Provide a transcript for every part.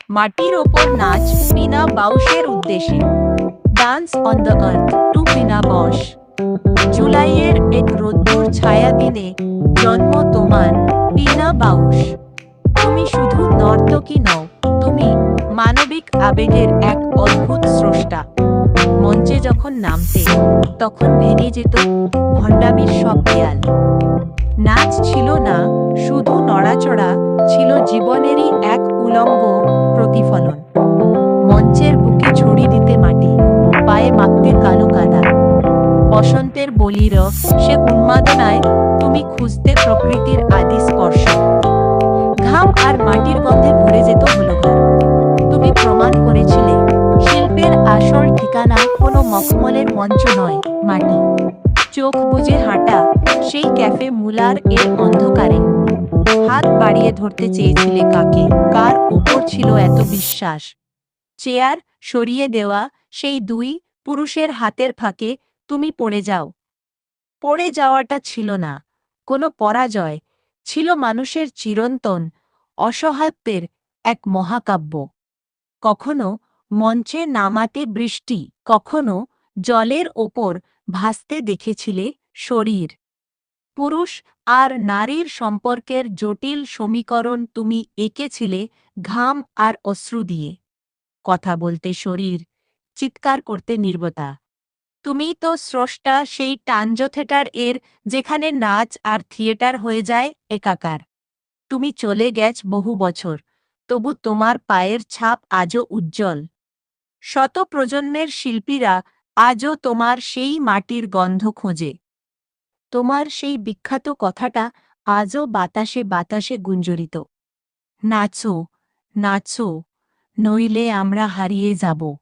মাটির ওপর নাচ বিনা বাউশের উদ্দেশ্যে। Dance on the earth to Pina Bausch. জুলাইয়ের এক রোদ্দুর ছায়া দিনে জন্ম তোমার, বিনা বাউশ। তুমি শুধু নর্তকী নও, তুমি মানবিক আবেগের এক অদ্ভুত স্রষ্টা। মঞ্চে যখন নামতে তখন ভেঙে যেত ভণ্ডামির সব দেয়াল। নাচ ছিল না শুধু নড়াচড়া, ছিল জীবনেরই এক উলঙ্গ প্রতিফলন। মঞ্চের বুকে ছড়ি দিতে মাটি, পায়ে মাখতে কালো কাদা। বসন্তের বলির সে উন্মাদনায় তুমি খুঁজতে প্রকৃতির আদি স্পর্শ। ঘাম আর মাটির গন্ধে ভরে যেত হলঘর। তুমি প্রমাণ করেছিলে শিল্পের আসল ঠিকানা কোনো মখমলের মঞ্চ নয়, মাটি। চোখ বুজে হাঁটা সেই ক্যাফে মুলার এর অন্ধকারে। হাত বাড়িয়ে ধরতে চেয়েছিলে কাকে, কার উপর ছিল এত বিশ্বাস। চেয়ার সরিয়ে দেওয়া সেই দুই পুরুষের হাতের ফাঁকে তুমি পড়ে যাও। পড়ে যাওয়াটা ছিল না কোনো পরাজয়, ছিল মানুষের চিরন্তন অসহায়ত্বের এক মহাকাব্য। কখনো মঞ্চে নামাতে বৃষ্টি, কখনো জলের ওপর ভাসতে দেখেছিলে শরীর। পুরুষ আর নারীর সম্পর্কের জটিল সমীকরণ তুমি এঁকেছিলে ঘাম আর অশ্রু দিয়ে। কথা বলতে শরীর, চিৎকার করতে নীরবতা। তুমি তো স্রষ্টা সেই টাঞ্জো থিয়েটার এর, যেখানে নাচ আর থিয়েটার হয়ে যায় একাকার। তুমি চলে গেছ বহু বছর, তবু তোমার পায়ের ছাপ আজও উজ্জ্বল। শত প্রজন্মের শিল্পীরা আজও তোমার সেই মাটির গন্ধ খোঁজে। তোমার সেই বিখ্যাত কথাটা আজও বাতাসে বাতাসে গুঞ্জরিত। নাচো, নাচো, নইলে আমরা হারিয়ে যাব।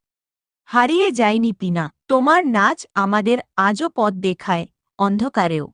হারিয়ে যায়নি পিনা, তোমার নাচ আমাদের আজও পথ দেখায়, অন্ধকারেও।